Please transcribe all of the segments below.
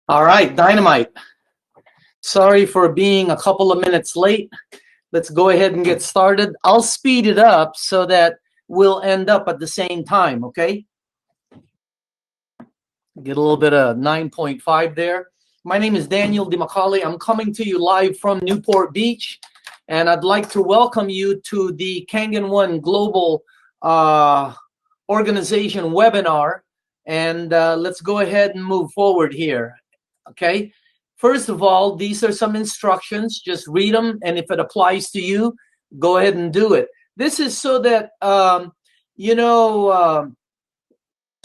All right, Dynamite. Sorry for being a couple of minutes late. Let's go ahead and get started. I'll speed it up so that we'll end up at the same time, okay? Get a little bit of 9.5 there. My name is Daniel Dimacale. I'm coming to you live from Newport Beach, and I'd like to welcome you to the Kangen One Global Organization webinar. And let's go ahead and move forward here. Okay, first of all, these are some instructions. Just read them, and if it applies to you, go ahead and do it. This is so that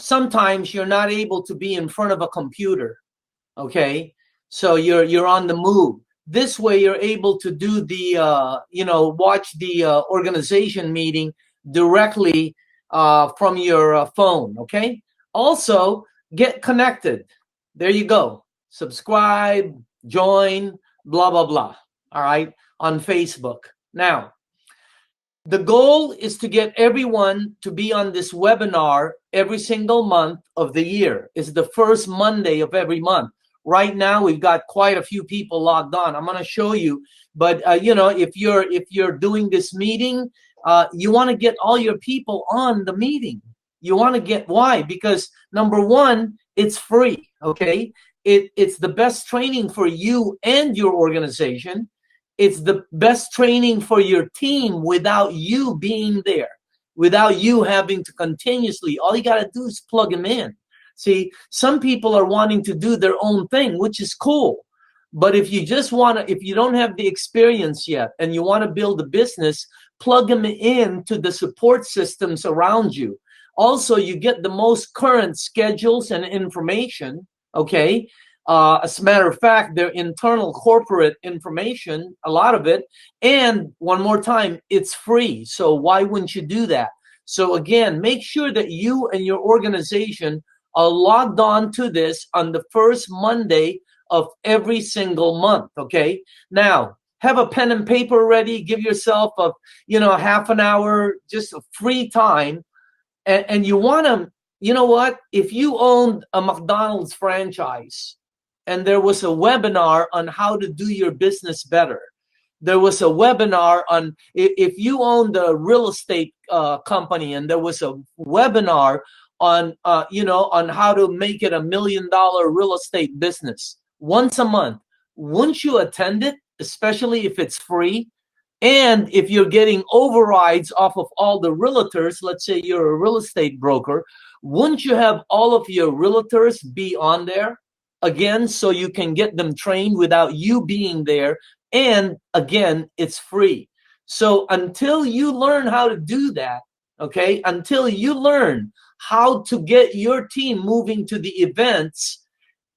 sometimes you're not able to be in front of a computer. Okay, so you're on the move. This way, you're able to do the watch the organization meeting directly from your phone. Okay. Also, get connected. There you go. Subscribe, join, blah, blah, blah. All right, on Facebook. Now, the goal is to get everyone to be on this webinar every single month of the year. It's the first Monday of every month. Right now, we've got quite a few people logged on. I'm going to show you. But, if you're doing this meeting, you want to get all your people on the meeting. You want to get, why? Because number one, it's free, okay? It's the best training for you and your organization. It's the best training for your team without you being there, without you having to continuously, all you got to do is plug them in. See, some people are wanting to do their own thing, which is cool. But if you just want to, if you don't have the experience yet and you want to build a business, plug them in to the support systems around you. Also, you get the most current schedules and information, okay? As a matter of fact, their internal corporate information, a lot of it. And one more time, it's free. So why wouldn't you do that? So again, make sure that you and your organization are logged on to this on the first Monday of every single month, okay? Now, have a pen and paper ready. Give yourself a half an hour, just a free time. And you want to, you know what? If you owned a McDonald's franchise and there was a webinar on how to do your business better, there was a webinar on, if you owned a real estate company and there was a webinar on, on how to make it $1 million real estate business once a month, wouldn't you attend it, especially if it's free? And if you're getting overrides off of all the realtors, let's say you're a real estate broker, wouldn't you have all of your realtors be on there again so you can get them trained without you being there? And again, it's free. So until you learn how to do that, okay, until you learn how to get your team moving to the events,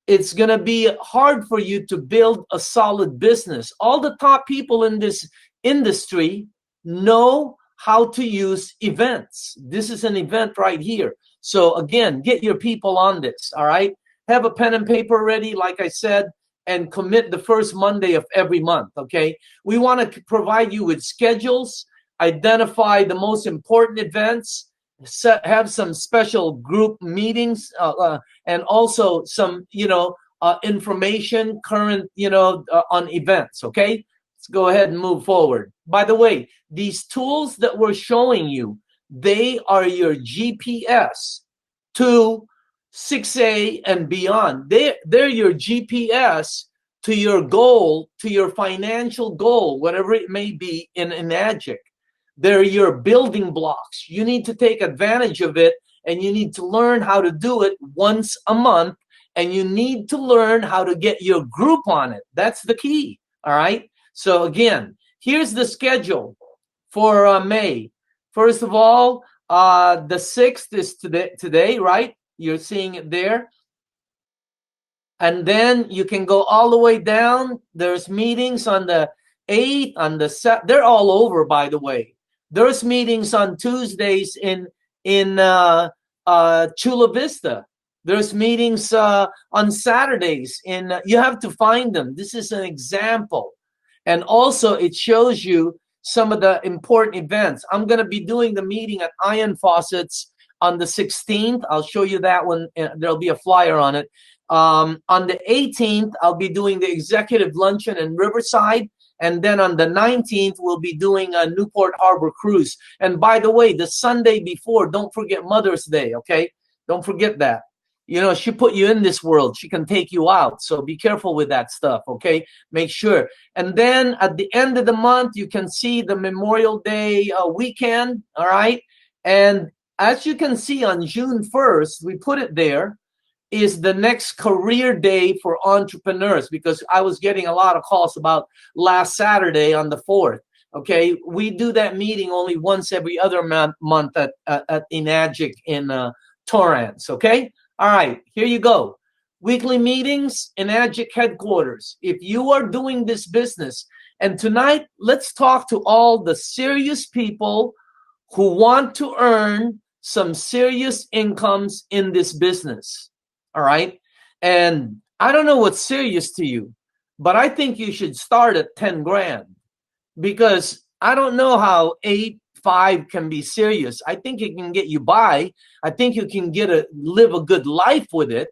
it's going to be hard for you to build a solid business. All the top people in this industry know how to use events. This is an event right here. So again, get your people on this, all right? Have a pen and paper ready, like I said, and commit the first Monday of every month, okay? We want to provide you with schedules, identify the most important events, have some special group meetings, and also some, information current, on events, okay? Let's go ahead and move forward. By the way, these tools that we're showing you, they are your GPS to 6A and beyond. They're your GPS to your goal, to your financial goal, whatever it may be in Magic. They're your building blocks. You need to take advantage of it, and you need to learn how to do it once a month, and you need to learn how to get your group on it. That's the key, all right? So again, here's the schedule for May. First of all, the 6th is today, right? You're seeing it there. And then you can go all the way down. There's meetings on the 8th, on the 7th. They're all over, by the way. There's meetings on Tuesdays in Chula Vista. There's meetings on Saturdays. You have to find them. This is an example. And also, it shows you some of the important events. I'm going to be doing the meeting at Iron Faucets on the 16th. I'll show you that one. There'll be a flyer on it. On the 18th, I'll be doing the executive luncheon in Riverside. And then on the 19th, we'll be doing a Newport Harbor cruise. And by the way, the Sunday before, don't forget Mother's Day, okay? Don't forget that. You know, she put you in this world. She can take you out. So be careful with that stuff, okay? Make sure. And then at the end of the month, you can see the Memorial Day weekend, all right? And as you can see on June 1st, we put it there, is the next career day for entrepreneurs, because I was getting a lot of calls about last Saturday on the 4th. Okay, we do that meeting only once every other month at Enagic in Torrance. Okay, all right, here you go. Weekly meetings, Enagic headquarters. If you are doing this business, and tonight, let's talk to all the serious people who want to earn some serious incomes in this business. All right. And I don't know what's serious to you, but I think you should start at 10 grand, because I don't know how 5 can be serious. I think it can get you by. I think you can live a good life with it,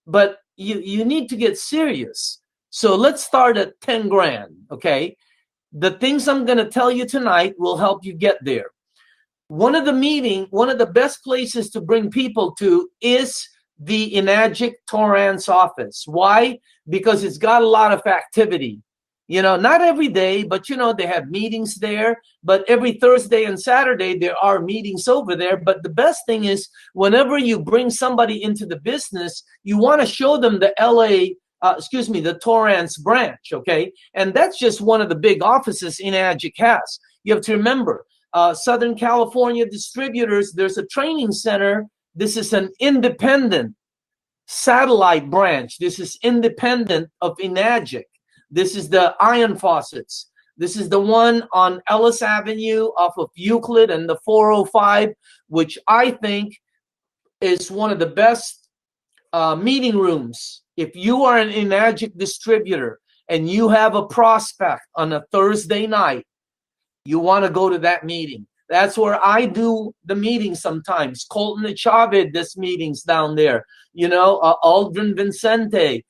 but you need to get serious. So let's start at 10 grand. Okay. The things I'm going to tell you tonight will help you get there. One of the best places to bring people to is the Enagic Torrance office. Why? Because it's got a lot of activity. You know, not every day, but, you know, they have meetings there. But every Thursday and Saturday, there are meetings over there. But the best thing is, whenever you bring somebody into the business, you want to show them the the Torrance branch, okay? And that's just one of the big offices Enagic has. You have to remember, Southern California distributors, there's a training center. This is an independent satellite branch. This is independent of Enagic. This is the Iron Faucets. This is the one on Ellis Avenue off of Euclid and the 405, which I think is one of the best meeting rooms. If you are an Enagic distributor and you have a prospect on a Thursday night, you want to go to that meeting. That's where I do the meetings sometimes. Colton and Chavez does meetings down there. You know, Aldrin Vincente,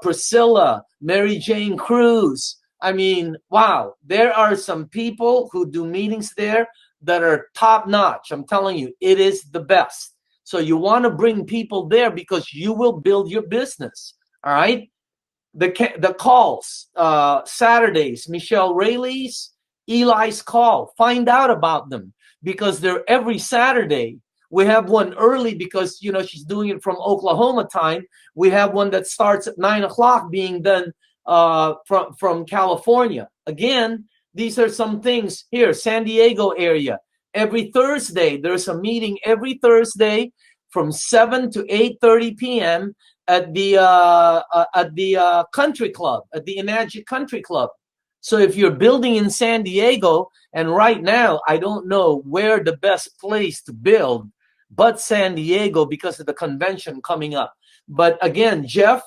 Priscilla, Mary Jane Cruz. I mean, wow, there are some people who do meetings there that are top notch. I'm telling you, it is the best. So you want to bring people there because you will build your business. All right. The calls, Saturdays, Michelle Rayleigh's, Eli's call. Find out about them, because they're every Saturday. We have one early because, you know, she's doing it from Oklahoma time. We have one that starts at 9 o'clock being done from California. Again, these are some things here, San Diego area. Every Thursday, there's a meeting every Thursday from 7 to 8:30 p.m. at the country club, at the Enagic Country Club. So if you're building in San Diego, and right now, I don't know where the best place to build but San Diego because of the convention coming up. But again, Jeff,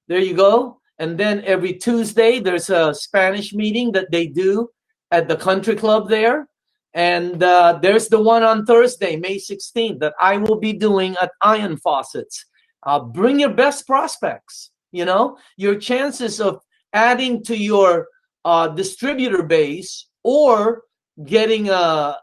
there you go. And then every Tuesday, there's a Spanish meeting that they do at the country club there. And there's the one on Thursday, May 16th, that I will be doing at Iron Faucets. Bring your best prospects. You know, your chances of adding to your distributor base or getting a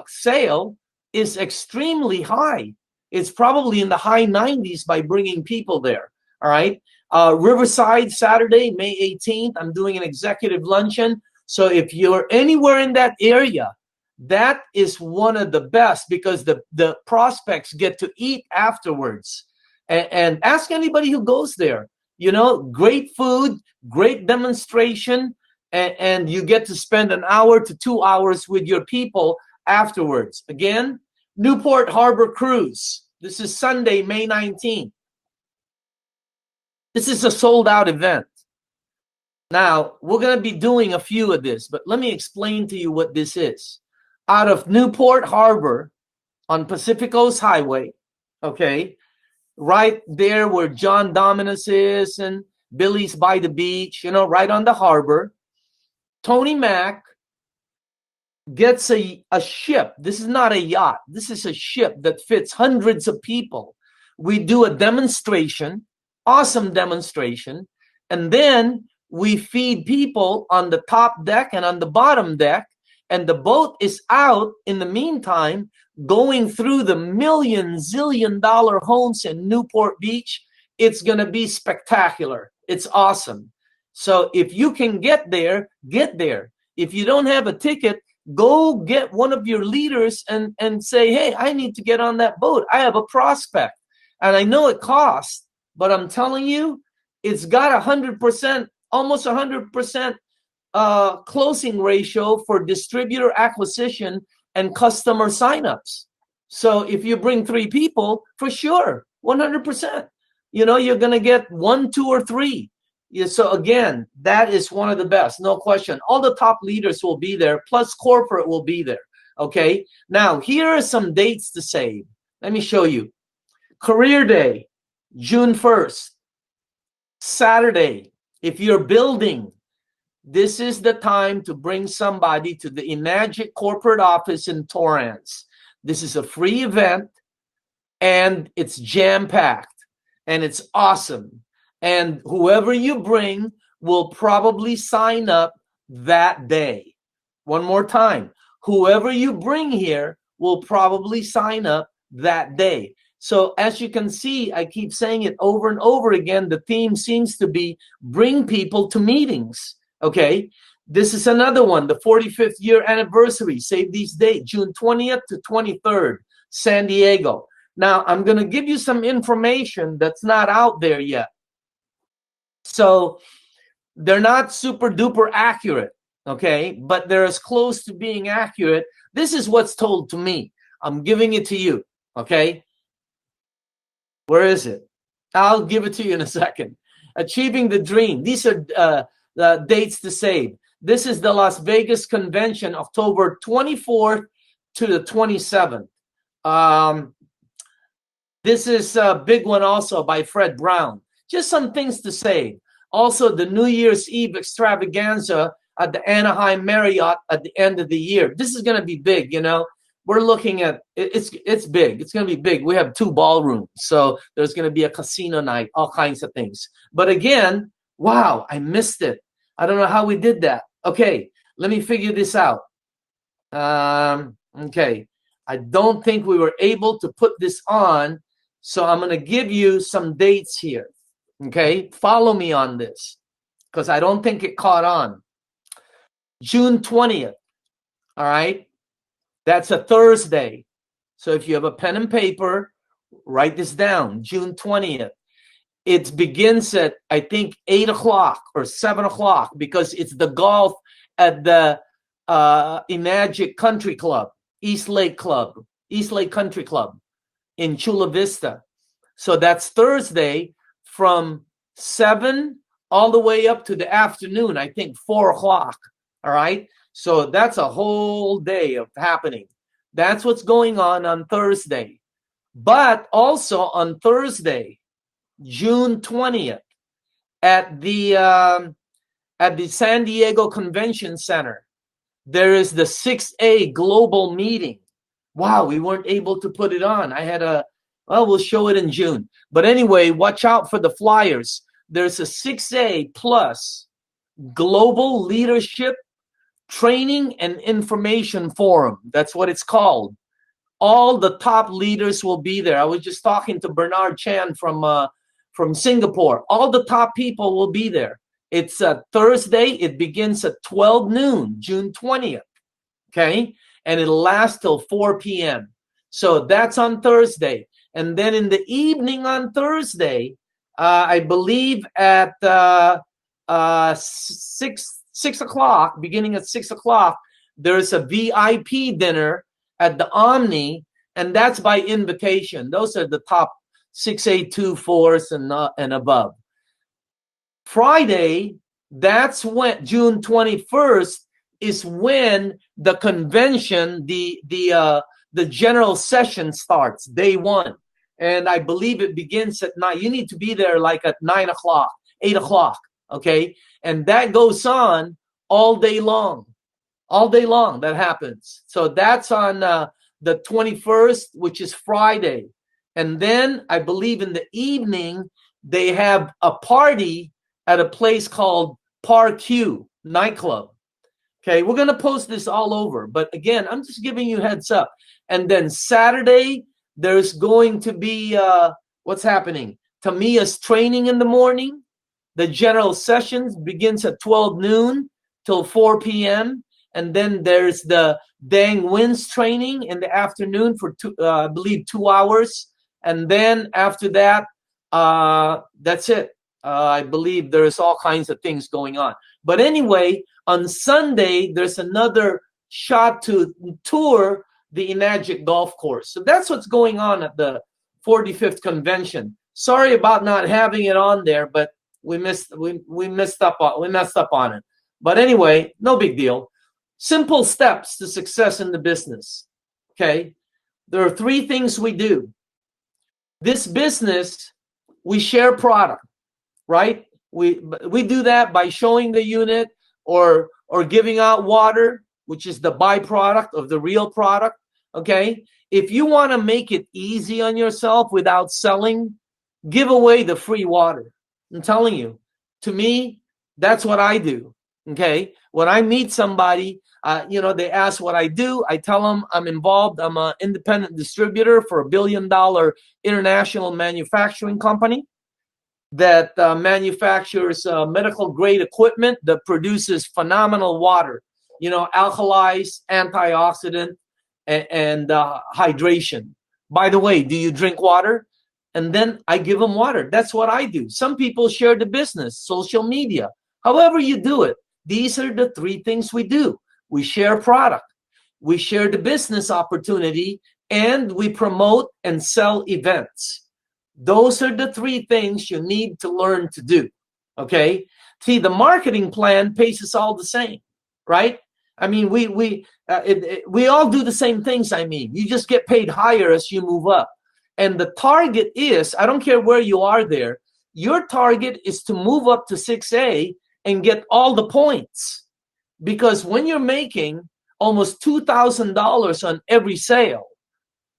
sale is extremely high. It's probably in the high 90s by bringing people there. All right. Riverside, Saturday, May 18th, I'm doing an executive luncheon. So if you're anywhere in that area, that is one of the best, because the prospects get to eat afterwards. And ask anybody who goes there. You know, great food, great demonstration, and you get to spend an hour to 2 hours with your people afterwards. Again, Newport Harbor Cruise. This is Sunday, May 19th. This is a sold-out event. Now, we're going to be doing a few of this, but let me explain to you what this is. Out of Newport Harbor on Pacific Coast Highway, okay, right there where John Dominus is and Billy's by the beach, you know, right on the harbor, Tony Mack, gets a ship. This is not a yacht. This is a ship that fits hundreds of people. We do a demonstration, awesome demonstration, and then we feed people on the top deck and on the bottom deck, and the boat is out in the meantime going through the zillion-dollar homes in Newport Beach. It's going to be spectacular. It's awesome. So if you can get there, get there. If you don't have a ticket, go get one of your leaders and say, hey, I need to get on that boat. I have a prospect. And I know it costs, but I'm telling you, it's got 100%, almost 100% closing ratio for distributor acquisition and customer signups. So if you bring 3 people, for sure, 100%, you're going to get 1, 2, or 3. Yeah, so again, that is one of the best, no question. All the top leaders will be there, plus corporate will be there. Okay. Now, here are some dates to save. Let me show you. Career Day, June 1st, Saturday. If you're building, this is the time to bring somebody to the Enagic corporate office in Torrance. This is a free event, and it's jam-packed, and it's awesome. And whoever you bring will probably sign up that day. One more time, whoever you bring here will probably sign up that day. So as you can see, I keep saying it over and over again, the theme seems to be bring people to meetings. Okay, this is another one, the 45th year anniversary. Save these dates, June 20th to 23rd, San Diego. Now, I'm going to give you some information that's not out there yet. So they're not super duper accurate, okay, but they're as close to being accurate. This is what's told to me. I'm giving it to you, okay? Where is it? I'll give it to you in a second. Achieving the Dream. These are the dates to save. This is the Las Vegas convention, October 24th to the 27th. This is a big one also by Fred Brown. Just some things to save. Also, the New Year's Eve extravaganza at the Anaheim Marriott at the end of the year. This is going to be big, We're looking at, it's big. It's going to be big. We have 2 ballrooms. So there's going to be a casino night, all kinds of things. But again, wow, I missed it. I don't know how we did that. Okay, let me figure this out. Okay, I don't think we were able to put this on. So I'm going to give you some dates here. Okay, follow me on this because I don't think it caught on. June 20th. All right. That's a Thursday. So if you have a pen and paper, write this down. June 20th. It begins at, I think, 8 o'clock or 7 o'clock because it's the golf at the Enagic Country Club, East Lake Country Club in Chula Vista. So that's Thursday from 7 all the way up to the afternoon, I think 4 o'clock. All right. So that's a whole day of happening. That's what's going on Thursday. But also on Thursday, June 20th, at the San Diego Convention Center, there is the 6A global meeting. Wow, we weren't able to put it on. We'll show it in June. But anyway, watch out for the flyers. There's a 6A plus global leadership training and information forum. That's what it's called. All the top leaders will be there. I was just talking to Bernard Chan from Singapore. All the top people will be there. It's a Thursday. It begins at 12 noon, June 20th. Okay. And it'll last till 4 p.m. So that's on Thursday. And then in the evening on Thursday, I believe at 6 o'clock, beginning at 6 o'clock, there's a VIP dinner at the Omni, and that's by invitation. Those are the top 6A2 4s and above. Friday, that's when June 21st is when the convention, the general session starts, day 1. And I believe it begins at 9. You need to be there like at 9 o'clock, 8 o'clock, okay? And that goes on all day long. all day long. That happens. So that's on the 21st, which is Friday. And then I believe in the evening, they have a party at a place called Par Q nightclub. Okay, we're going to post this all over. But again, I'm just giving you heads up. And then Saturday, there's going to be, what's happening? Tamiya's training in the morning. The general sessions begins at 12 noon till 4 p.m. And then there's the Dang Winds training in the afternoon for, I believe, 2 hours. And then after that, that's it. I believe there's all kinds of things going on. But anyway, on Sunday, there's another shot to tour the Enagic Golf Course. So that's what's going on at the 45th convention. Sorry about not having it on there, but we messed up on it. But anyway, no big deal. Simple steps to success in the business. Okay, there are 3 things we do. This business, we share product, right? We do that by showing the unit or giving out water, which is the byproduct of the real product. Okay, if you want to make it easy on yourself without selling, give away the free water. I'm telling you, to me, that's what I do. Okay, when I meet somebody, they ask what I do. I tell them I'm involved. I'm an independent distributor for $1 billion international manufacturing company that manufactures medical grade equipment that produces phenomenal water, alkalized, antioxidant, and hydration. By the way, do you drink water? And then I give them water. That's what I do. Some people share the business, social media. However you do it, these are the 3 things we do. We share product, we share the business opportunity, and we promote and sell events. Those are the 3 things you need to learn to do. Okay? See, the marketing plan pays us all the same, right? I mean, we all do the same things. I mean, you just get paid higher as you move up. And the target is, I don't care where you are there, your target is to move up to 6A and get all the points. Because when you're making almost $2,000 on every sale,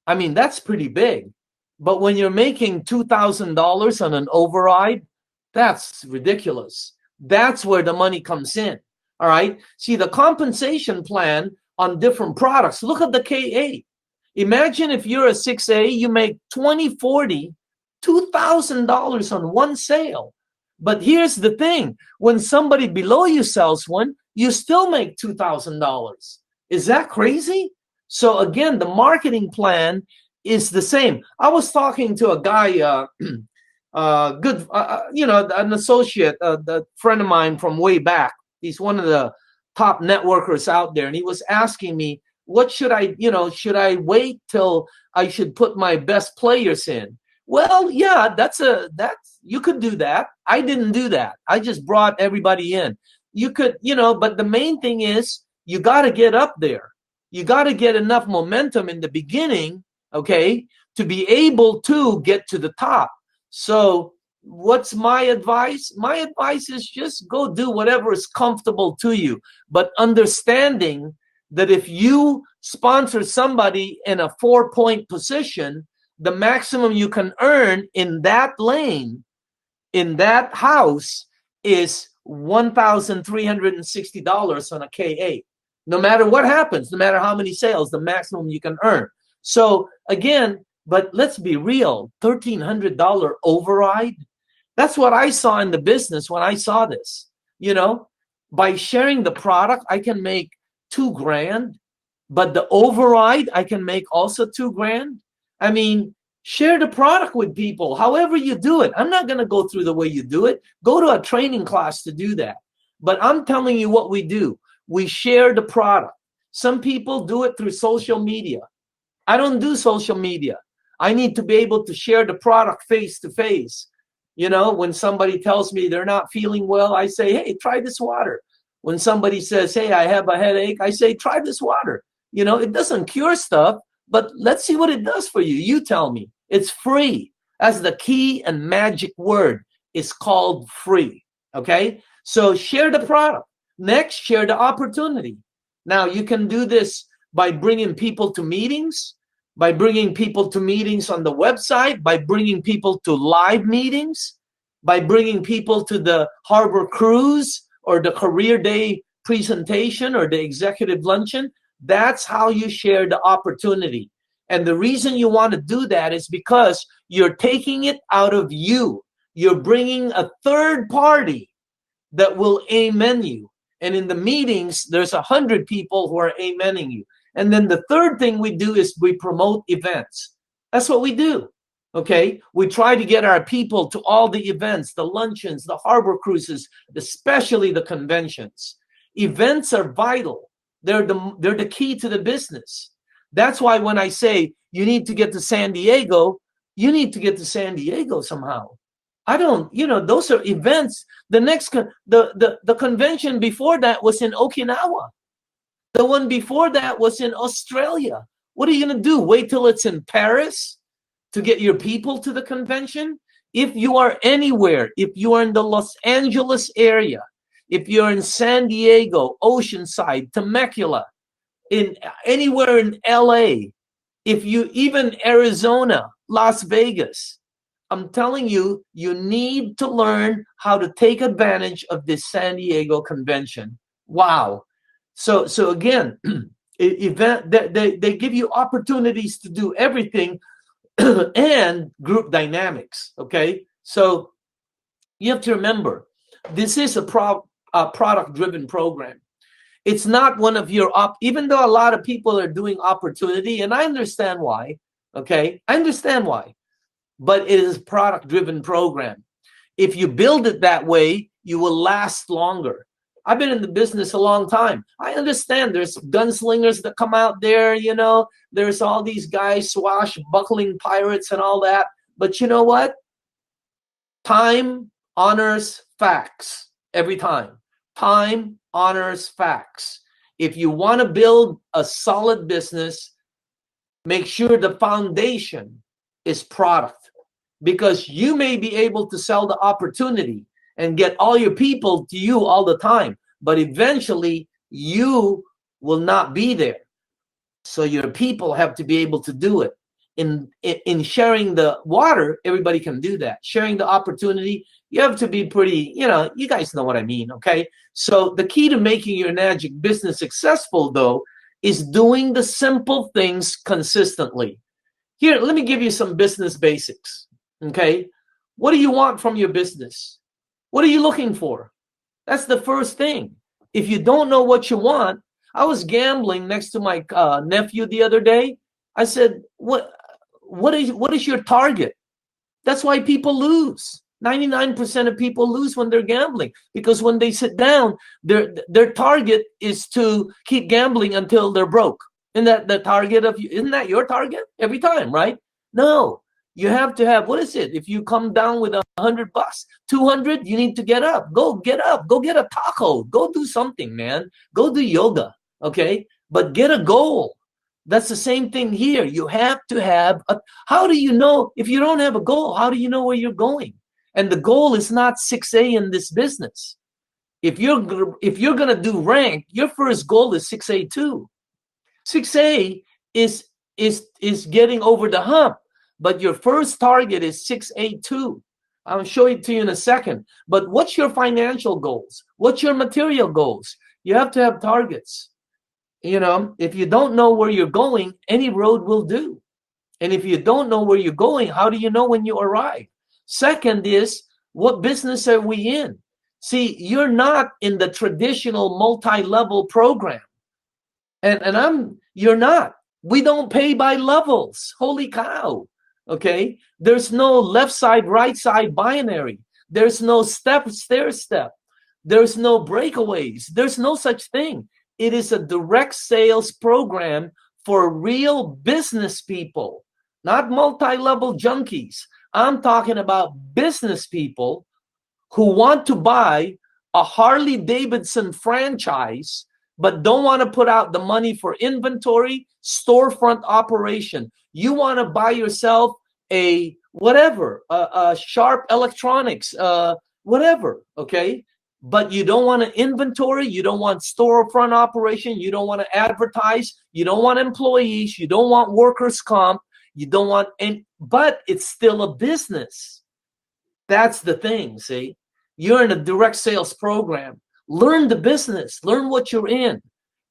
I mean, that's pretty big. But when you're making $2,000 on an override, that's ridiculous. That's where the money comes in. All right. See, the compensation plan on different products. Look at the K8. Imagine if you're a 6A, you make $2,040, $2,000 on one sale. But here's the thing. When somebody below you sells one, you still make $2,000. Is that crazy? So again, the marketing plan is the same. I was talking to a guy, an associate, a friend of mine from way back. He's one of the top networkers out there. And he was asking me, what should I, should I wait till I should put my best players in? Well, yeah, you could do that. I didn't do that. I just brought everybody in. You could, but the main thing is you got to get up there. You got to get enough momentum in the beginning, okay, to be able to get to the top. So what's my advice? My advice is just go do whatever is comfortable to you, but understanding that if you sponsor somebody in a 4-point position, the maximum you can earn in that lane, in that house, is $1,360 on a K8. No matter what happens, no matter how many sales, the maximum you can earn. So again, but let's be real, $1,300 override. That's what I saw in the business when I saw this. By sharing the product, I can make $2,000, but the override I can make also $2,000. I mean, share the product with people, however you do it. I'm not going to go through the way you do it. Go to a training class to do that. But I'm telling you what we do. We share the product. Some people do it through social media. I don't do social media. I need to be able to share the product face to face. When somebody tells me they're not feeling well, I say, hey, try this water. When somebody says, hey, I have a headache, I say, try this water. It doesn't cure stuff, but let's see what it does for you. You tell me. It's free. That's the key and magic word. It's called free. Okay? So share the product. Next, share the opportunity. Now, you can do this by bringing people to meetings, by bringing people to meetings on the website, by bringing people to live meetings, by bringing people to the harbor cruise or the career day presentation or the executive luncheon. That's how you share the opportunity. And the reason you want to do that is because you're taking it out of you. You're bringing a third party that will amen you. And in the meetings, there's 100 people who are amening you. And then the third thing we do is we promote events. That's what we do. Okay, we try to get our people to all the events, the luncheons, the harbor cruises, especially the conventions. Events are vital. They're the key to the business. That's why when I say you need to get to San Diego, you need to get to San Diego somehow. I don't, those are events. The next, the convention before that was in Okinawa. The one before that was in Australia. What are you going to do? Wait till it's in Paris to get your people to the convention? If you are anywhere, if you are in the Los Angeles area, if you're in San Diego, Oceanside, Temecula, in anywhere in LA, if you even Arizona, Las Vegas, I'm telling you, you need to learn how to take advantage of this San Diego convention. Wow. So again, event they give you opportunities to do everything and group dynamics. Okay, so you have to remember, this is a product-driven program. It's not one of your even though a lot of people are doing opportunity, and I understand why. Okay, I understand why, but it is a product-driven program. If you build it that way, you will last longer. I've been in the business a long time. I understand there's gunslingers that come out there, there's all these guys, swashbuckling pirates and all that. But you know what? Time honors facts every time. Time honors facts. If you want to build a solid business, make sure the foundation is product, because you may be able to sell the opportunity and get all your people to you all the time, but eventually you will not be there. So your people have to be able to do it. In sharing the water, everybody can do that. Sharing the opportunity, you have to be pretty, you guys know what I mean, okay? So the key to making your magic business successful, though, is doing the simple things consistently. Here, let me give you some business basics, okay? What do you want from your business? What are you looking for? That's the first thing. If you don't know what you want, I was gambling next to my nephew the other day. I said, what is your target? That's why people lose. 99% of people lose when they're gambling, because when they sit down, their target is to keep gambling until they're broke. Isn't that the target of you? Isn't that your target every time, right? No. You have to have, what is it? If you come down with $100, 200, you need to get up. Go get up. Go get a taco. Go do something, man. Go do yoga, okay? But get a goal. That's the same thing here. You have to have how do you know if you don't have a goal? How do you know where you're going? And the goal is not 6A in this business. If you're going to do rank, your first goal is 6A2. 6A is getting over the hump. But your first target is 6A2. I'll show it to you in a second. But what's your financial goals? What's your material goals? You have to have targets. If you don't know where you're going, any road will do. And if you don't know where you're going, how do you know when you arrive? Second is, what business are we in? See, you're not in the traditional multi-level program. And you're not. We don't pay by levels. Holy cow. Okay, there's no left side, right side binary. There's no stair step. There's no breakaways. There's no such thing. It is a direct sales program for real business people, not multi-level junkies. I'm talking about business people who want to buy a Harley Davidson franchise, but don't want to put out the money for inventory, storefront operation. You want to buy yourself a whatever, Sharp Electronics, whatever, okay? but you don't want to inventory, you don't want storefront operation, you don't want to advertise, you don't want employees, you don't want workers' comp, you don't want any, but it's still a business. That's the thing, see? You're in a direct sales program. Learn the business, learn what you're in.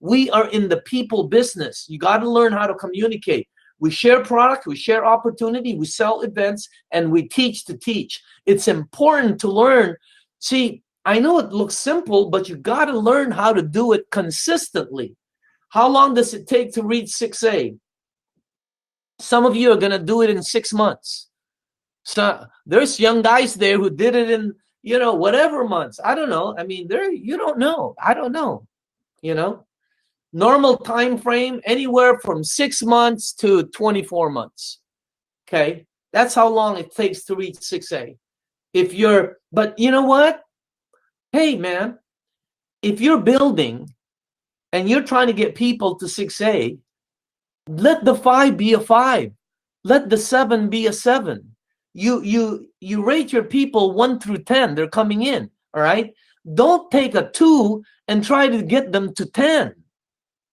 We are in the people business. You got to learn how to communicate. We share product, we share opportunity, we sell events, and we teach to teach. It's important to learn. See, I know it looks simple, but you got to learn how to do it consistently. How long does it take to reach 6A? Some of you are going to do it in 6 months. So there's young guys there who did it in, whatever months. I don't know. I mean, you don't know. I don't know. Normal time frame, anywhere from 6 months to 24 months. Okay. That's how long it takes to reach 6A. But you know what? Hey, man, if you're building and you're trying to get people to 6A, let the 5 be a 5. Let the 7 be a 7. You rate your people 1 through 10. They're coming in. All right. Don't take a 2 and try to get them to 10.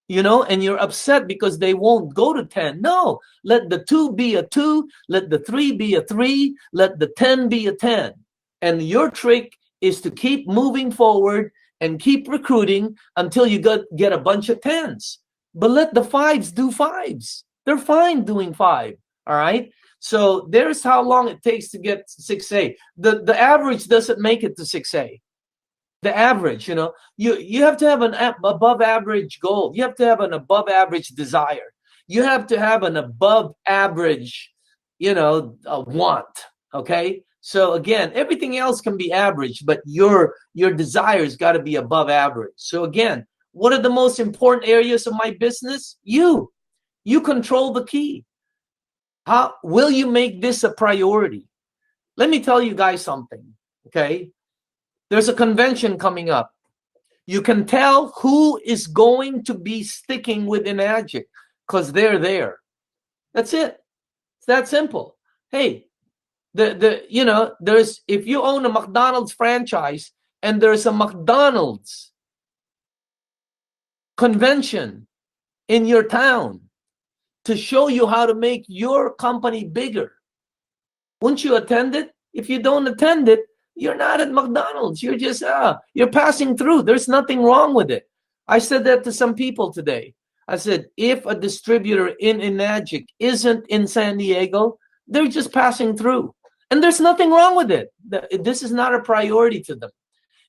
And you're upset because they won't go to 10. No, let the 2 be a 2. Let the 3 be a 3. Let the 10 be a 10. And your trick is to keep moving forward and keep recruiting until you get a bunch of 10s. But let the 5s do 5s. They're fine doing 5. All right. So there's how long it takes to get 6A. The average doesn't make it to 6A. The average, you have to have an above average goal. You have to have an above average desire. You have to have an above average, want. Okay. So again, everything else can be average, but your desires got to be above average. So again, what are the most important areas of my business? You control the key. How will you make this a priority? Let me tell you guys something. Okay. There's a convention coming up. You can tell who is going to be sticking with Enagic because they're there. That's it. It's that simple. Hey, there's, if you own a McDonald's franchise and there's a McDonald's convention in your town to show you how to make your company bigger, wouldn't you attend it? If you don't attend it, you're not at McDonald's. You're just, you're passing through. There's nothing wrong with it. I said that to some people today. I said, if a distributor in Enagic isn't in San Diego, they're just passing through. And there's nothing wrong with it. This is not a priority to them.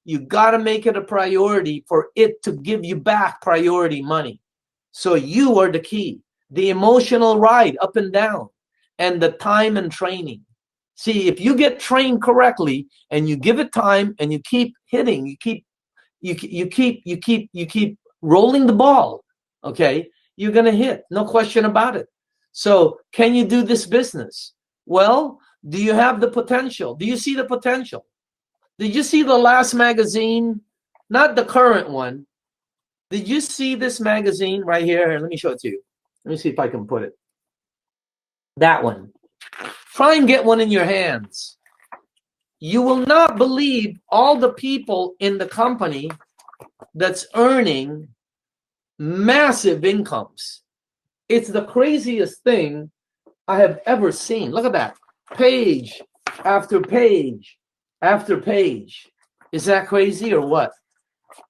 You got to make it a priority for it to give you back priority money. So you are the key. The emotional ride up and down and the time and training. See, if you get trained correctly and you give it time and you keep hitting, you keep rolling the ball, okay, you're going to hit. No question about it. So can you do this business? Well, do you have the potential? Do you see the potential? Did you see the last magazine? Not the current one. Did you see this magazine right here? Here, let me show it to you. Let me see if I can put it. That one. Try and get one in your hands. You will not believe all the people in the company that's earning massive incomes. It's the craziest thing I have ever seen. Look at that. Page after page after page. Is that crazy or what?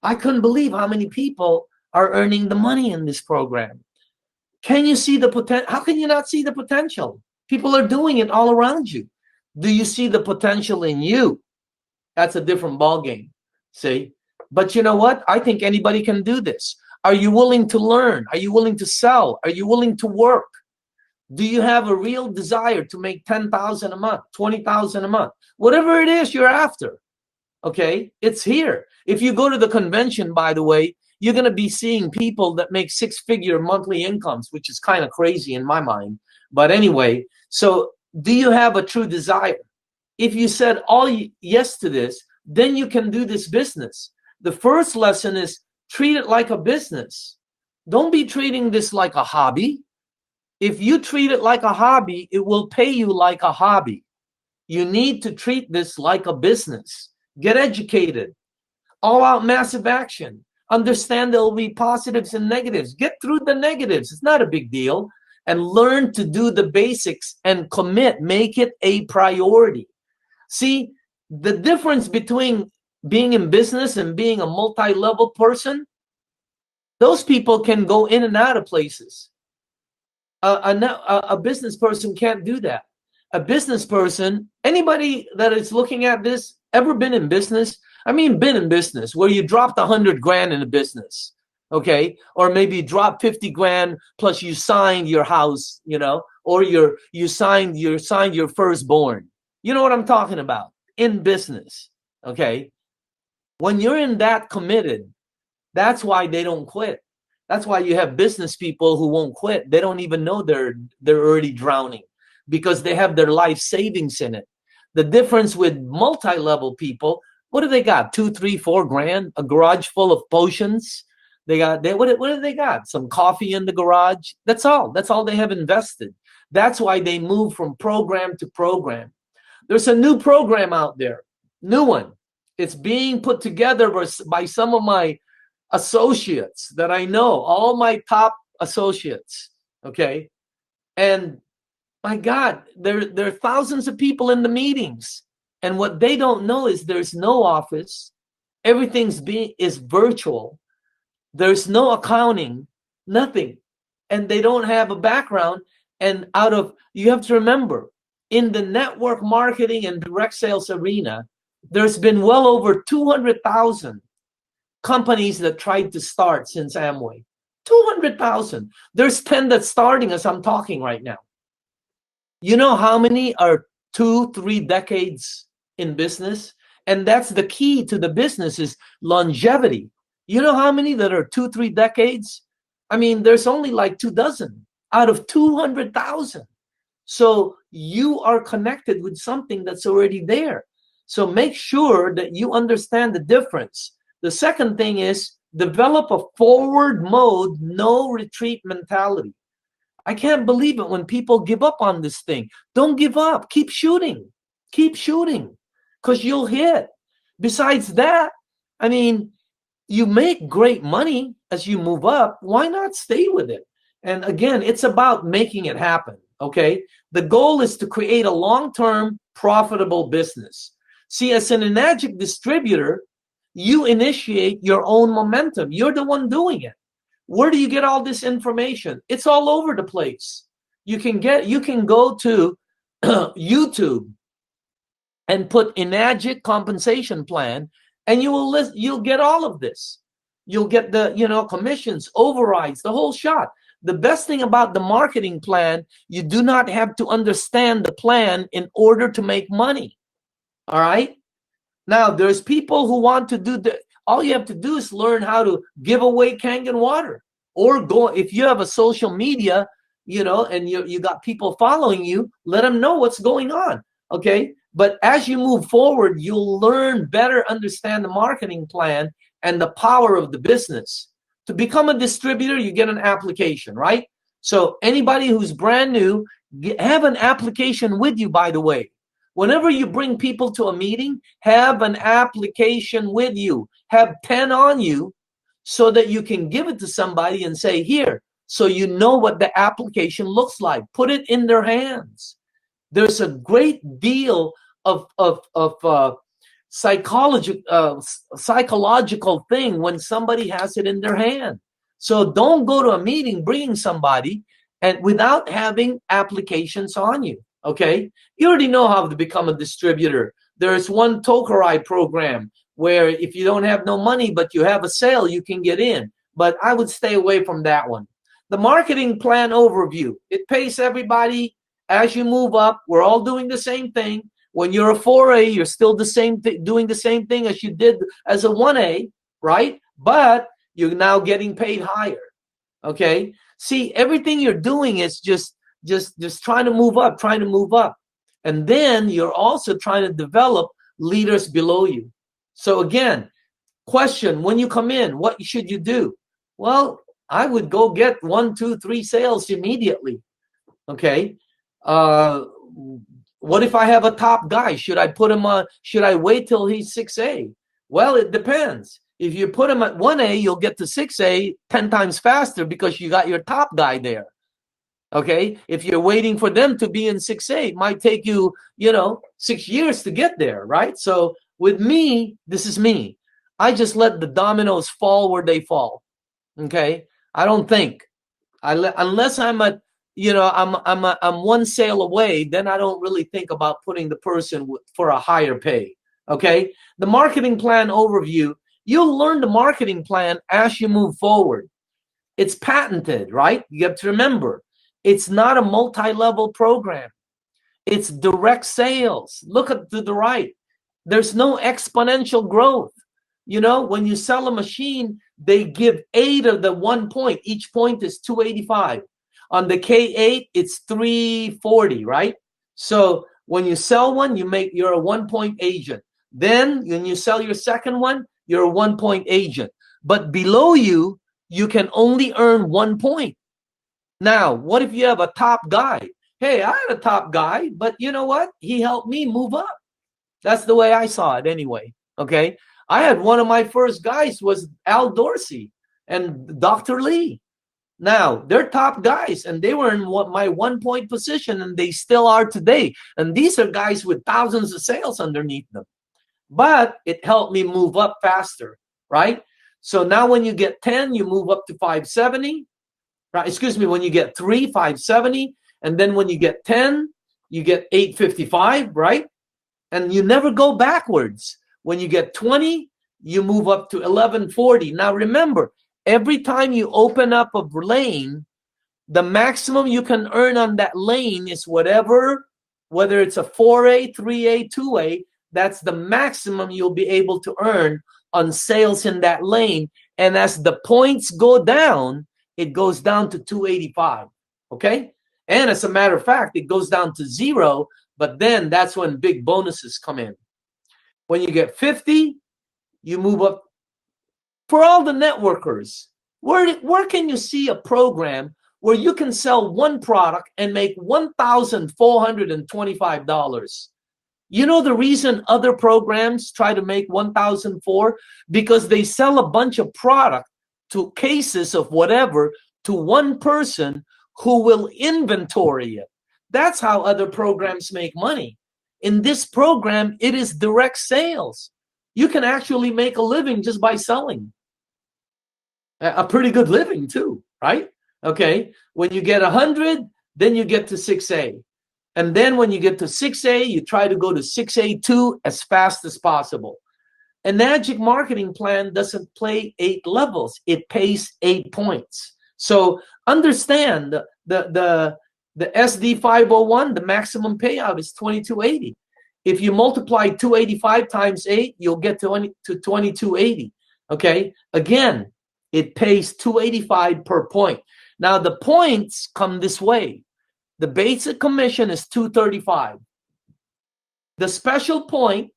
I couldn't believe how many people are earning the money in this program. Can you see the potential? How can you not see the potential? People are doing it all around you. Do you see the potential in you? That's a different ballgame. See? But you know what? I think anybody can do this. Are you willing to learn? Are you willing to sell? Are you willing to work? Do you have a real desire to make $10,000 a month, $20,000 a month? Whatever it is you're after, okay? It's here. If you go to the convention, by the way, you're going to be seeing people that make 6-figure monthly incomes, which is kind of crazy in my mind. But anyway, so do you have a true desire? If you said all yes to this, then you can do this business. The first lesson is treat it like a business. Don't be treating this like a hobby. If you treat it like a hobby, it will pay you like a hobby. You need to treat this like a business. Get educated. All out massive action. Understand there will be positives and negatives. Get through the negatives. It's not a big deal. And learn to do the basics and commit. Make it a priority. See, the difference between being in business and being a multi-level person, those people can go in and out of places. A business person can't do that. A business person, anybody that is looking at this, ever been in business? I mean, been in business where you dropped 100 grand in a business, okay? Or maybe you dropped 50 grand plus you signed your house, you know, or you signed your firstborn. You know what I'm talking about? In business, okay? When you're in that committed, that's why they don't quit. That's why you have business people who won't quit. They don't even know they're already drowning because they have their life savings in it. The difference with multi-level people, what do they got? 2, 3, 4 grand, a garage full of potions. What do they got? Some coffee in the garage. That's all. That's all they have invested. That's why they move from program to program. There's a new program out there, new one. It's being put together by some of my associates that I know, all my top associates, okay? And my God, there are thousands of people in the meetings. And what they don't know is there's no office. Everything's is virtual. There's no accounting, nothing. And they don't have a background. And you have to remember, in the network marketing and direct sales arena, there's been well over 200,000 companies that tried to start since Amway. 200,000. There's 10 that's starting as I'm talking right now. You know how many are 2, 3 decades in business? And that's the key to the business is longevity. You know how many that are 2, 3 decades? I mean, there's only like 2 dozen out of 200,000. So you are connected with something that's already there. So make sure that you understand the difference. The second thing is develop a forward mode, no retreat mentality. I can't believe it when people give up on this thing. Don't give up. Keep shooting. Keep shooting because you'll hit. Besides that, I mean, you make great money as you move up. Why not stay with it? And again, it's about making it happen, okay? The goal is to create a long-term profitable business. See, as an Enagic distributor, you initiate your own momentum. You're the one doing it. Where do you get all this information? It's all over the place. You can go to YouTube and put Enagic compensation plan, and you'll get all of this. You'll get the commissions, overrides, the whole shot. The best thing about the marketing plan, you do not have to understand the plan in order to make money. All right? Now, there's people who want to do all you have to do is learn how to give away Kangen water, or go, if you have a social media, and you got people following you, let them know what's going on, okay? But as you move forward, you'll learn better, understand the marketing plan and the power of the business. To become a distributor, you get an application, right? So anybody who's brand new, have an application with you, by the way. Whenever you bring people to a meeting, have an application with you. Have 10 on you so that you can give it to somebody and say, here, so you know what the application looks like. Put it in their hands. There's a great deal of psychological thing when somebody has it in their hand. So don't go to a meeting bringing somebody and without having applications on you. Okay, you already know how to become a distributor. There's one Tokarai program where if you don't have no money but you have a sale, you can get in. But I would stay away from that one. The marketing plan overview. It pays everybody as you move up. We're all doing the same thing. When you're a 4A, you're still doing the same thing as you did as a 1A, right? But you're now getting paid higher. Okay. See, everything you're doing is just trying to move up, and then you're also trying to develop leaders below you. So again, question: when you come in, what should you do? Well, I would go get 1, 2, 3 sales immediately. Okay. What if I have a top guy? Should I put him on? Should I wait till he's 6A? Well, it depends. If you put them at 1A, you'll get to 6A 10 times faster because you got your top guy there. Okay. If you're waiting for them to be in 6A, it might take you, 6 years to get there, right? So with me, this is me. I just let the dominoes fall where they fall. Okay. I don't think unless I'm at, I'm one sale away, then I don't really think about putting the person for a higher pay. Okay. The marketing plan overview, you'll learn the marketing plan as you move forward. It's patented, right? You have to remember, it's not a multi-level program. It's direct sales. Look at to the right. There's no exponential growth. When you sell a machine, they give 8 of the 1 point. Each point is 285. On the K8, it's 340, right? So when you sell one, you're a 1 point agent. Then when you sell your second one, you're a 1 point agent. But below you, you can only earn 1 point. Now, what if you have a top guy? Hey, I had a top guy, but you know what? He helped me move up. That's the way I saw it anyway. Okay. I had one of my first guys was Al Dorsey and Dr. Lee. Now, they're top guys, and they were in my 1 point position, and they still are today. And these are guys with thousands of sales underneath them. But it helped me move up faster, right? So now when you get 10, you move up to 570. Right? Excuse me, when you get 3, 570. And then when you get 10, you get 855, right? And you never go backwards. When you get 20, you move up to 1140. Now remember, every time you open up a lane, the maximum you can earn on that lane is whether it's a 4A, 3A, 2A, that's the maximum you'll be able to earn on sales in that lane. And as the points go down, it goes down to 285. Okay? And as a matter of fact, it goes down to 0, but then that's when big bonuses come in. When you get 50, you move up. For all the networkers, where can you see a program where you can sell one product and make $1,425? You know the reason other programs try to make $1,004? Because they sell a bunch of product to cases of whatever to one person who will inventory it. That's how other programs make money. In this program, it is direct sales. You can actually make a living just by selling. A pretty good living too, right? Okay. When you get 100, then you get to 6A. And then when you get to 6A, you try to go to 6A2 as fast as possible. A magic marketing plan doesn't play 8 levels. It pays 8 points. So understand the SD 501, the maximum payout is 2280. If you multiply 285 times 8, you'll get to 2280. Okay. Again, it pays 285 per point. Now the points come this way. The basic commission is 235. The special point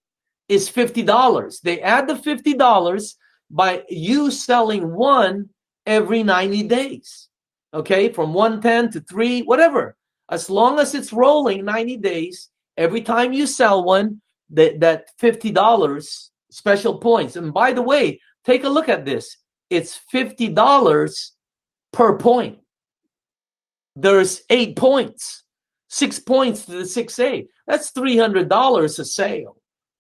is $50. They add the $50 by you selling one every 90 days. Okay, from 110 to 3, whatever. As long as it's rolling 90 days, every time you sell one, that $50 special points. And by the way, take a look at this. It's $50 per point. There's 8 points, 6 points to the 6A. That's $300 a sale.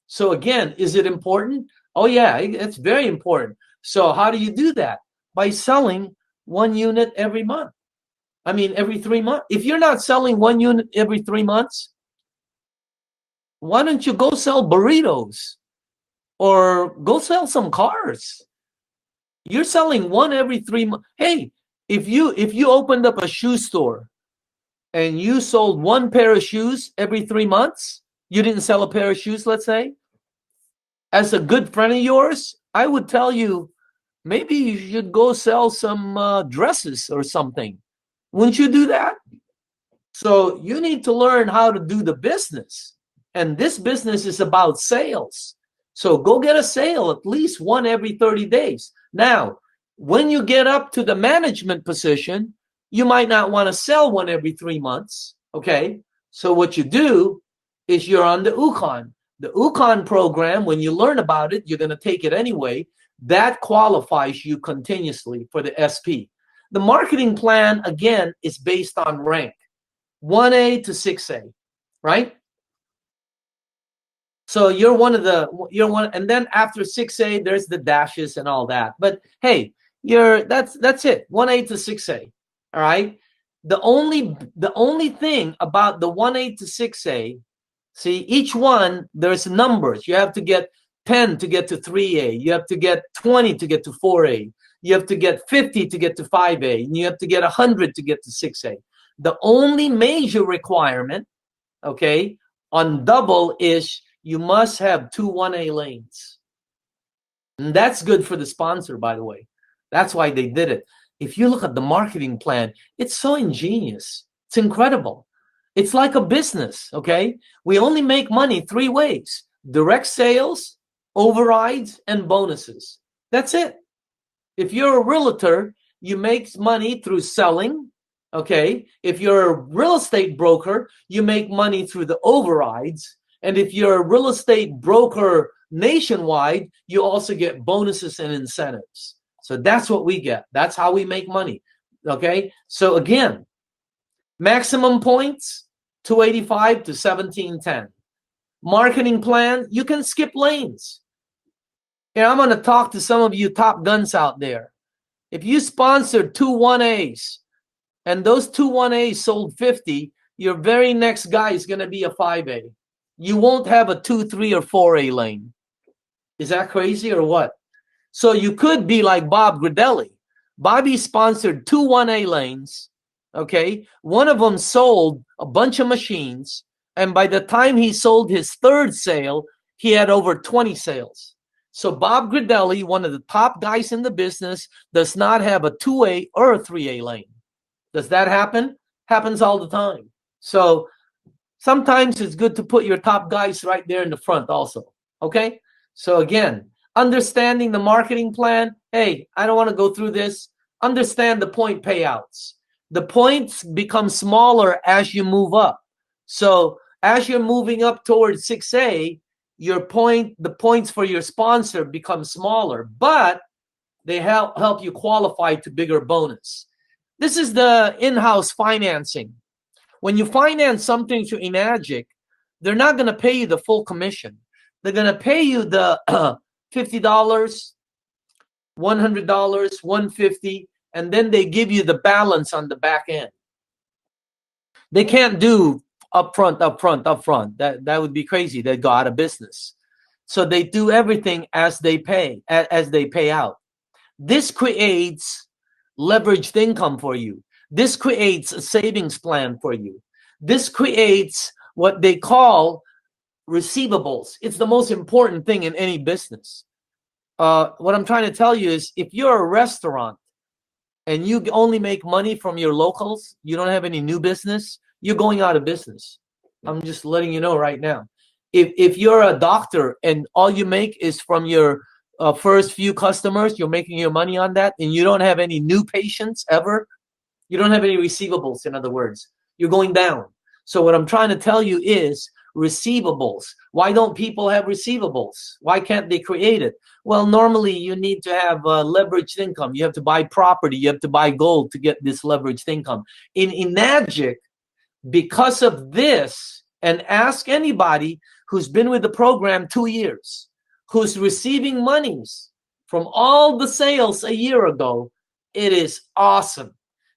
So again, is it important? Oh yeah, it's very important. So how do you do that? By selling 1 unit every month. I mean, every 3 months. If you're not selling 1 unit every 3 months, why don't you go sell burritos or go sell some cars? You're selling one every 3 months. Hey, if you opened up a shoe store and you sold 1 pair of shoes every 3 months, you didn't sell a pair of shoes, let's say, as a good friend of yours, I would tell you, maybe you should go sell some dresses or something. Wouldn't you do that? So you need to learn how to do the business. And this business is about sales. So go get a sale, at least one every 30 days. Now, when you get up to the management position, you might not want to sell one every 3 months. Okay. So what you do is you're on the UConn. The UConn program, when you learn about it, you're going to take it anyway. That qualifies you continuously for the SP. The marketing plan, again, is based on rank, 1A to 6A, right? So you're one, and then after 6A, there's the dashes and all that. But hey, that's it, 1A to 6A. All right. The only thing about the 1A to 6A, see, each one, there's numbers. You have to get 10 to get to 3A. You have to get 20 to get to 4A. You have to get 50 to get to 5A. And you have to get 100 to get to 6A. The only major requirement, okay, on double is you must have 2 1A lanes. And that's good for the sponsor, by the way. That's why they did it. If you look at the marketing plan, it's so ingenious. It's incredible. It's like a business, okay? We only make money 3 ways: direct sales, overrides, and bonuses. That's it. If you're a realtor, you make money through selling, okay? If you're a real estate broker, you make money through the overrides. And if you're a real estate broker nationwide, you also get bonuses and incentives. So that's what we get. That's how we make money, okay? So again, maximum points, 285 to 1710. Marketing plan, you can skip lanes. And I'm going to talk to some of you top guns out there. If you sponsored 2 1As and those 2 1As sold 50, your very next guy is going to be a 5A. You won't have a 2, 3, or 4A lane. Is that crazy or what? So you could be like Bob Gridelli. Bobby sponsored 2 1A lanes, okay? One of them sold a bunch of machines, and by the time he sold his 3rd sale, he had over 20 sales. So Bob Gridelli, one of the top guys in the business, does not have a 2A or a 3A lane. Does that happen? Happens all the time. So sometimes it's good to put your top guys right there in the front also, okay? So again, understanding the marketing plan. Hey, I don't want to go through this. Understand the point payouts. The points become smaller as you move up. So as you're moving up towards 6A, the points for your sponsor become smaller, but they help you qualify to bigger bonus. This is the in-house financing. When you finance something to Enagic, they're not going to pay you the full commission. They're going to pay you the $50, $100, $150, and then they give you the balance on the back end. They can't do upfront. That would be crazy. They'd go out of business. So they do everything as they pay out. This creates leveraged income for you. This creates a savings plan for you. This creates what they call receivables. It's the most important thing in any business. What I'm trying to tell you is, if you're a restaurant and you only make money from your locals, you don't have any new business, you're going out of business. I'm just letting you know right now. If you're a doctor and all you make is from your first few customers, you're making your money on that, and you don't have any new patients ever, you don't have any receivables, in other words, you're going down. So what I'm trying to tell you is receivables. Why don't people have receivables? Why can't they create it? Well, normally you need to have leveraged income. You have to buy property. You have to buy gold to get this leveraged income. In Enagic, because of this, and ask anybody who's been with the program 2 years, who's receiving monies from all the sales a year ago, it is awesome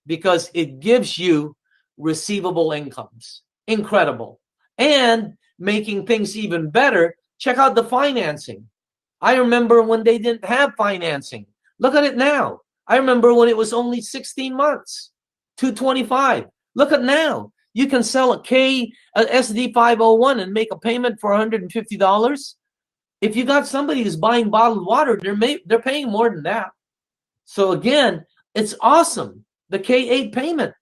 because it gives you receivable incomes. Incredible. And making things even better, check out the financing. I remember when they didn't have financing. Look at it now. I remember when it was only 16 months, 225. Look at now. You can sell a SD501 and make a payment for $150. If you got somebody who's buying bottled water, they're paying more than that. So again, it's awesome. The K8 payment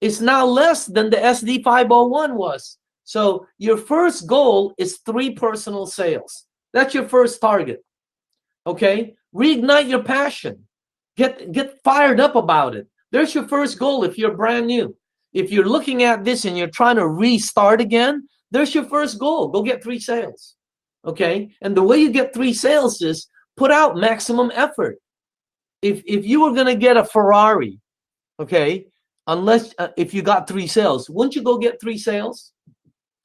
is now less than the SD501 was. So your first goal is 3 personal sales. That's your first target. Okay? Reignite your passion. Get fired up about it. There's your first goal if you're brand new. If you're looking at this and you're trying to restart again, there's your first goal. Go get 3 sales. Okay. And the way you get 3 sales is put out maximum effort. If you were going to get a Ferrari, okay, unless if you got 3 sales, wouldn't you go get 3 sales?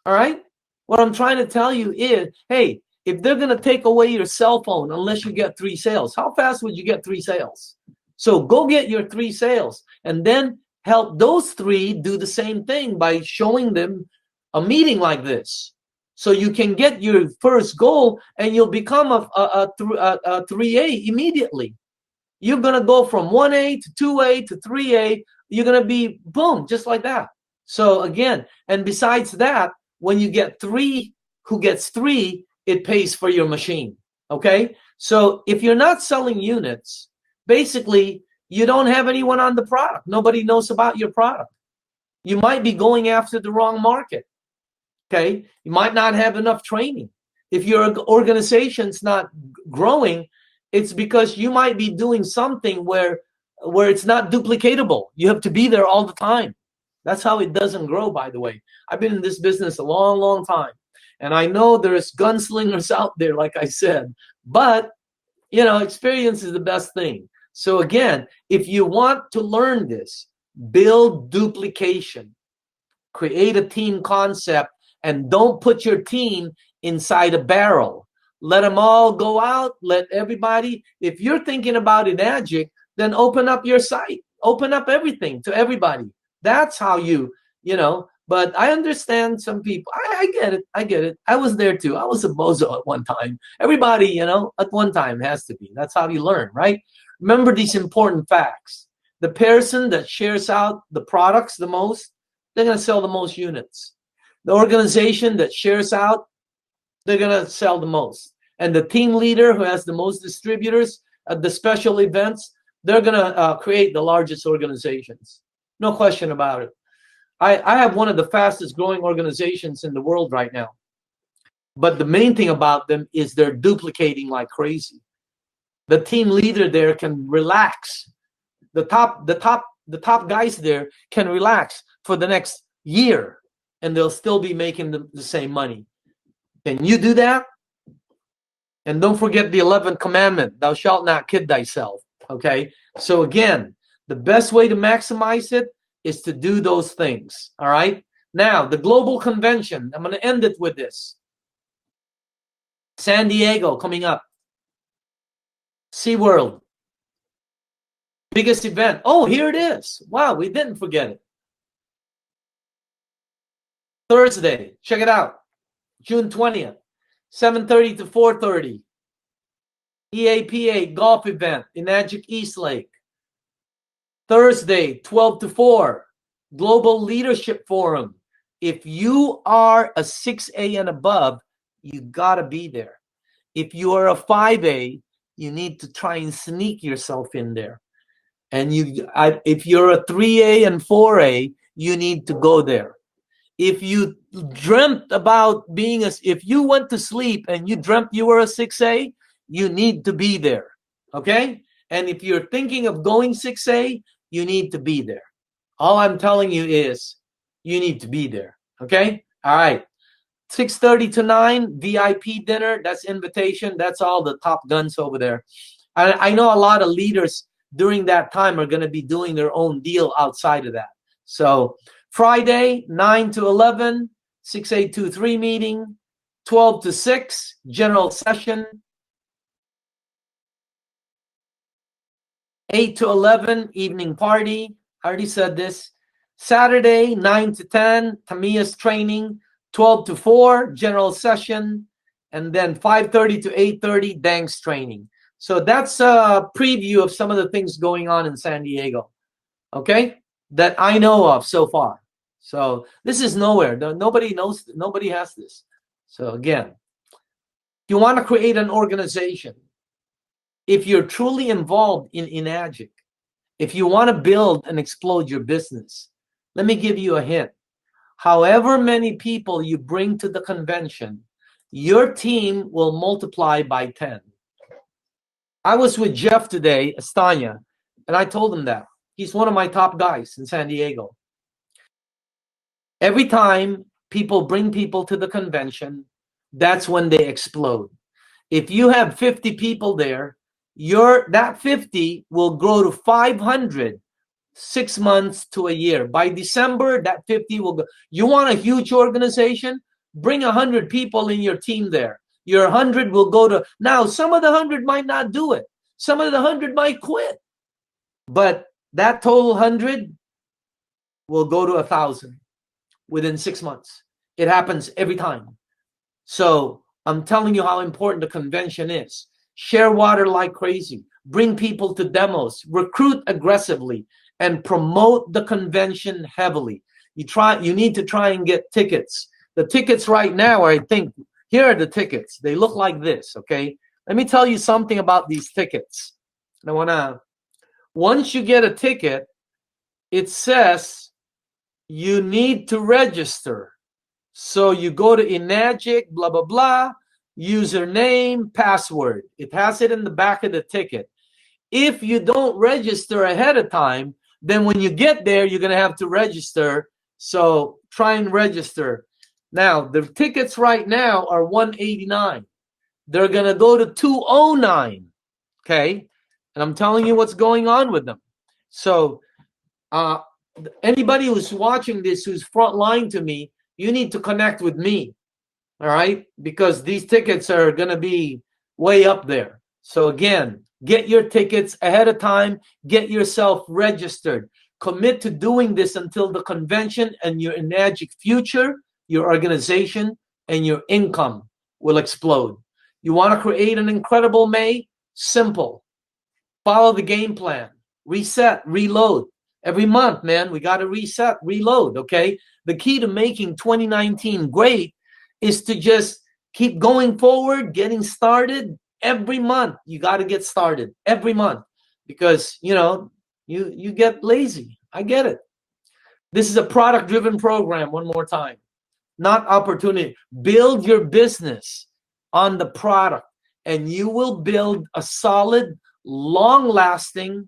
All right. What I'm trying to tell you is, hey, if they're going to take away your cell phone unless you get 3 sales, how fast would you get 3 sales? So go get your 3 sales and then help those 3 do the same thing by showing them a meeting like this. So you can get your first goal and you'll become a 3A immediately. You're going to go from 1A to 2A to 3A. You're going to be boom, just like that. So again, and besides that, when you get 3, who gets 3, it pays for your machine. Okay. So if you're not selling units, basically you don't have anyone on the product. Nobody knows about your product. You might be going after the wrong market. Okay. You might not have enough training. If your organization's not growing, it's because you might be doing something where it's not duplicatable. You have to be there all the time. That's how it doesn't grow, by the way. I've been in this business a long, long time. And I know there's gunslingers out there, like I said. But, you know, experience is the best thing. So again, if you want to learn this, build duplication. Create a team concept and don't put your team inside a barrel. Let them all go out. Let everybody, if you're thinking about Enagic, then open up your site. Open up everything to everybody. That's how you know, but I understand some people. I get it. I get it. I was there too. I was a bozo at one time. Everybody, you know, at one time has to be. That's how you learn, right? Remember these important facts. The person that shares out the products the most, they're going to sell the most units. The organization that shares out, they're going to sell the most. And the team leader who has the most distributors at the special events, they're going to create the largest organizations. No question about it. I have one of the fastest growing organizations in the world right now. But the main thing about them is they're duplicating like crazy. The team leader there can relax. The top guys there can relax for the next year and they'll still be making the same money. Can you do that? And don't forget the 11th commandment, thou shalt not kid thyself. Okay. So again, the best way to maximize it is to do those things. All right. Now, the global convention, I'm going to end it with this. San Diego coming up. SeaWorld. Biggest event. Oh, here it is. Wow, we didn't forget it. Thursday. Check it out. June 20th. 7:30 to 4:30. EAPA golf event in Enagic East Lake. Thursday, 12 to 4. Global Leadership Forum. If you are a 6A and above, you got to be there. If you are a 5A, you need to try and sneak yourself in there. And if you're a 3A and 4A, you need to go there. If you dreamt about being if you went to sleep and you dreamt you were a 6A, you need to be there. Okay? And if you're thinking of going 6A, you need to be there. All I'm telling you is you need to be there. Okay? All right. 6:30 to 9, VIP dinner. That's invitation. That's all the top guns over there. I know a lot of leaders during that time are going to be doing their own deal outside of that. So Friday, 9 to 11, 6823 meeting, 12 to 6, general session, 8 to 11, evening party. I already said this. Saturday, 9 to 10, Tamiya's training, 12 to 4, general session, and then 5:30 to 8:30, Dang's training. So that's a preview of some of the things going on in San Diego, okay, that I know of so far. So this is nowhere. Nobody knows. Nobody has this. So again, if you want to create an organization, if you're truly involved in Enagic, if you want to build and explode your business, let me give you a hint. However many people you bring to the convention, your team will multiply by 10. I was with Jeff today, Estanya, and I told him that. He's one of my top guys in San Diego. Every time people bring people to the convention, that's when they explode. If you have 50 people there, that 50 will grow to 500 6 months to a year. By December, that 50 will go. You want a huge organization? Bring 100 people in your team there. Your 100 will go to, now some of the 100 might not do it. Some of the 100 might quit. But that total 100 will go to 1,000 within 6 months. It happens every time. So I'm telling you how important the convention is. Share water like crazy. Bring people to demos. Recruit aggressively and promote the convention heavily. You need to try and get tickets. The tickets right now are, I think, here are the tickets. They look like this, okay? Let me tell you something about these tickets. Once you get a ticket, it says you need to register. So you go to Enagic, blah, blah, blah, username, password. It has it in the back of the ticket. If you don't register ahead of time, then when you get there, you're going to have to register. So try and register. Now, the tickets right now are $189. They're going to go to $209. Okay? And I'm telling you what's going on with them. So anybody who's watching this, who's front line to me, you need to connect with me. All right? Because these tickets are going to be way up there. So again, get your tickets ahead of time. Get yourself registered. Commit to doing this until the convention, and your Enagic future, your organization, and your income will explode. You want to create an incredible May? Simple. Follow the game plan. Reset, reload. Every month, man, we got to reset, reload, okay? The key to making 2019 great is to just keep going forward, getting started. Every month, you got to get started every month because, you get lazy. I get it. This is a product-driven program, one more time, not opportunity. Build your business on the product, and you will build a solid, long-lasting,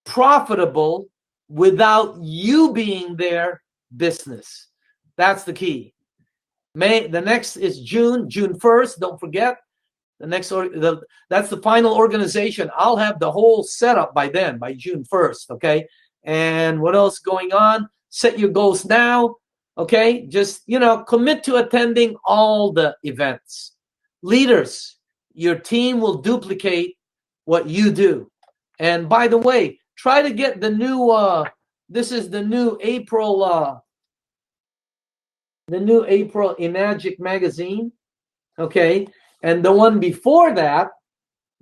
profitable, without you being there, business. That's the key. The next is June 1st. Don't forget. That's the final organization. I'll have the whole setup by then, by June 1st, okay? And what else going on? Set your goals now, okay? Just, commit to attending all the events. Leaders, your team will duplicate what you do. And by the way, try to get the new, this is the new April Enagic magazine, okay? And the one before that,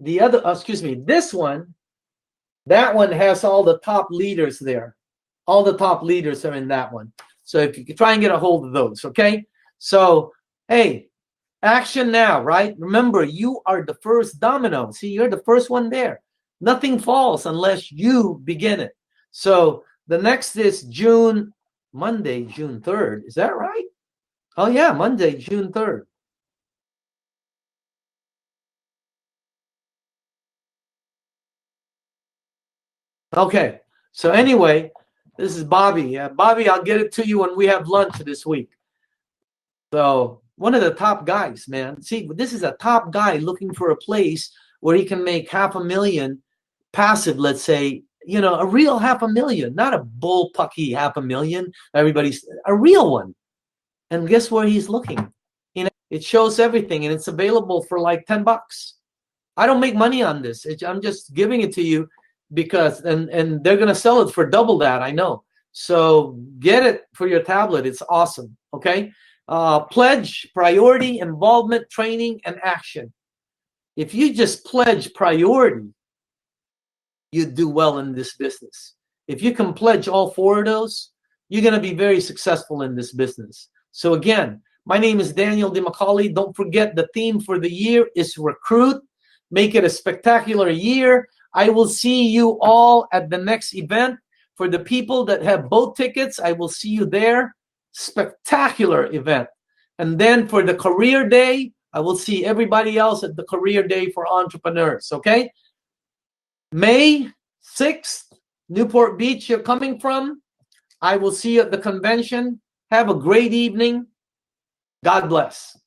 this one, that one has all the top leaders there. All the top leaders are in that one. So if you could try and get a hold of those, okay? So, hey, action now, right? Remember, you are the first domino. See, you're the first one there. Nothing falls unless you begin it. So the next is Monday, June 3rd. Is that right? Oh, yeah, Monday, June 3rd. Okay, so anyway, this is Bobby. Bobby, I'll get it to you when we have lunch this week. So one of the top guys, man. See, this is a top guy looking for a place where he can make $500,000 passive, let's say, a real $500,000, not a bullpucky $500,000. Everybody's a real one. And guess where he's looking? It shows everything, and it's available for like $10. I don't make money on this. I'm just giving it to you because, and they're going to sell it for double that, I know. So get it for your tablet. It's awesome, okay? Pledge, priority, involvement, training, and action. If you just pledge priority, you do well in this business. If you can pledge all 4 of those, you're going to be very successful in this business. So again, my name is Daniel Dimacale. Don't forget, the theme for the year is recruit. Make it a spectacular year. I will see you all at the next event. For the people that have both tickets, I will see you there. Spectacular event. And then for the career day, I will see everybody else at the career day for entrepreneurs, okay? May 6th, Newport Beach, you're coming from. I will see you at the convention. Have a great evening. God bless.